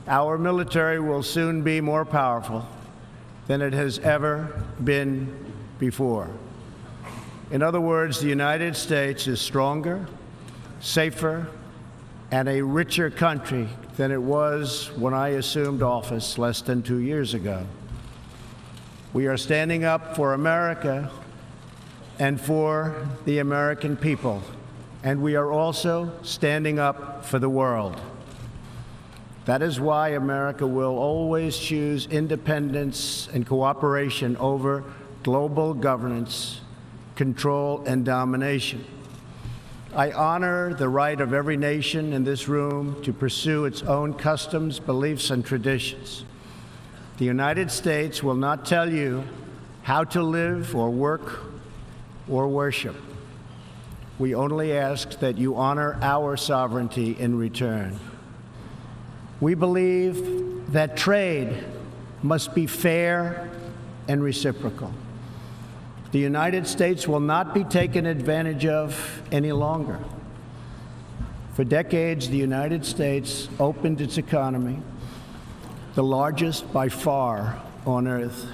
Our military will soon be more powerful than it has ever been before. In other words, the United States is stronger, safer, and a richer country than it was when I assumed office less than 2 years ago. We are standing up for America and for the American people, and we are also standing up for the world. That is why America will always choose independence and cooperation over global governance, control, and domination. I honor the right of every nation in this room to pursue its own customs, beliefs, and traditions. The United States will not tell you how to live or work or worship. We only ask that you honor our sovereignty in return. We believe that trade must be fair and reciprocal. The United States will not be taken advantage of any longer. For decades, the United States opened its economy, the largest by far on earth,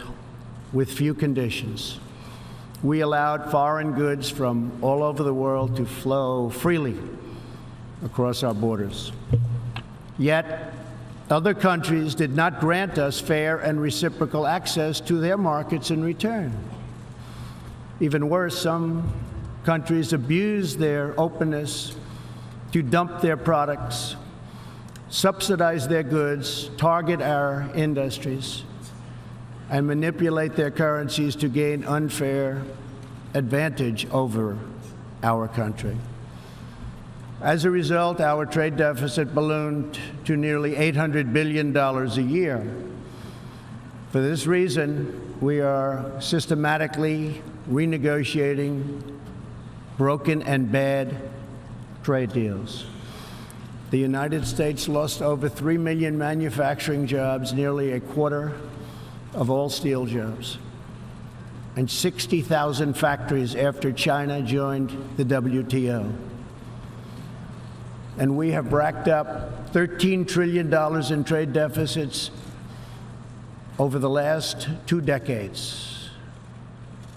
with few conditions. We allowed foreign goods from all over the world to flow freely across our borders. Yet, other countries did not grant us fair and reciprocal access to their markets in return. Even worse, some countries abused their openness to dump their products, subsidize their goods, target our industries, and manipulate their currencies to gain unfair advantage over our country. As a result, our trade deficit ballooned to nearly $800 billion a year. For this reason, we are systematically renegotiating broken and bad trade deals. The United States lost over 3 million manufacturing jobs, nearly a quarter of all steel jobs, and 60,000 factories after China joined the WTO. And we have racked up $13 trillion in trade deficits over the last 2 decades.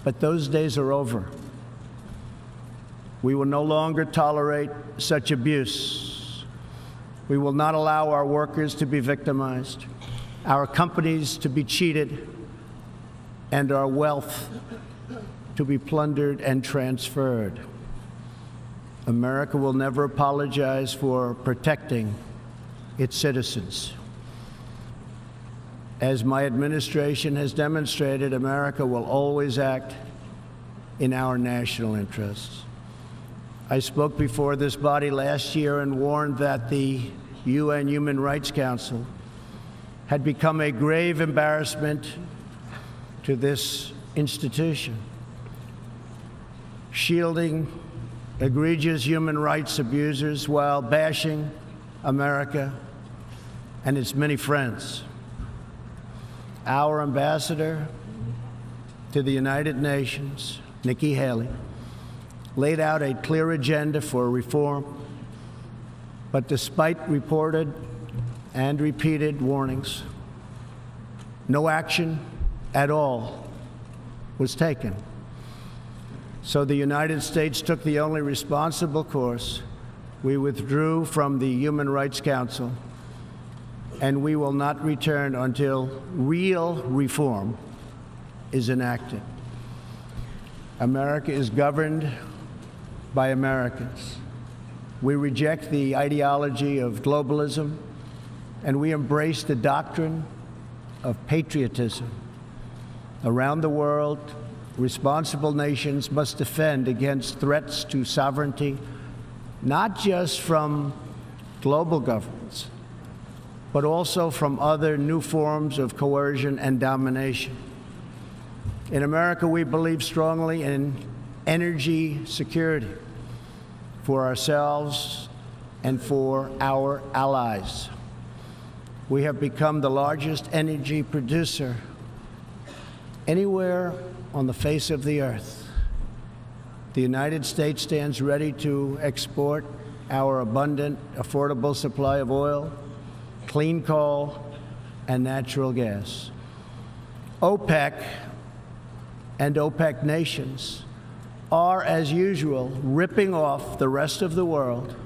But those days are over. We will no longer tolerate such abuse. We will not allow our workers to be victimized, our companies to be cheated, and our wealth to be plundered and transferred. America will never apologize for protecting its citizens. As my administration has demonstrated, America will always act in our national interests. I spoke before this body last year and warned that the UN Human Rights Council had become a grave embarrassment to this institution, shielding egregious human rights abusers while bashing America and its many friends. Our ambassador to the United Nations, Nikki Haley, laid out a clear agenda for reform, but despite reported and repeated warnings, no action at all was taken. So the United States took the only responsible course. We withdrew from the Human Rights Council, and we will not return until real reform is enacted. America is governed by Americans. We reject the ideology of globalism, and we embrace the doctrine of patriotism. Around the world, responsible nations must defend against threats to sovereignty, not just from global governments, but also from other new forms of coercion and domination. In America, we believe strongly in energy security for ourselves and for our allies. We have become the largest energy producer anywhere on the face of the earth. The United States stands ready to export our abundant, affordable supply of oil, clean coal and natural gas. OPEC and OPEC nations are, as usual, ripping off the rest of the world.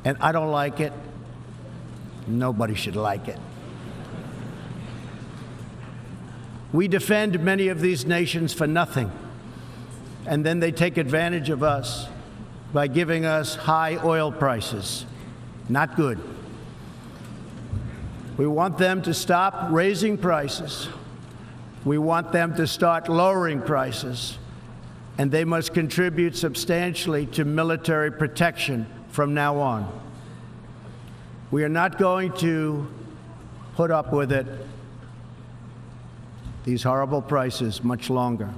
And I don't like it. Nobody should like it. We defend many of these nations for nothing, and then they take advantage of us by giving us high oil prices. Not good. We want them to stop raising prices. We want them to start lowering prices, and they must contribute substantially to military protection from now on. We are not going to put up with it, these horrible prices, much longer.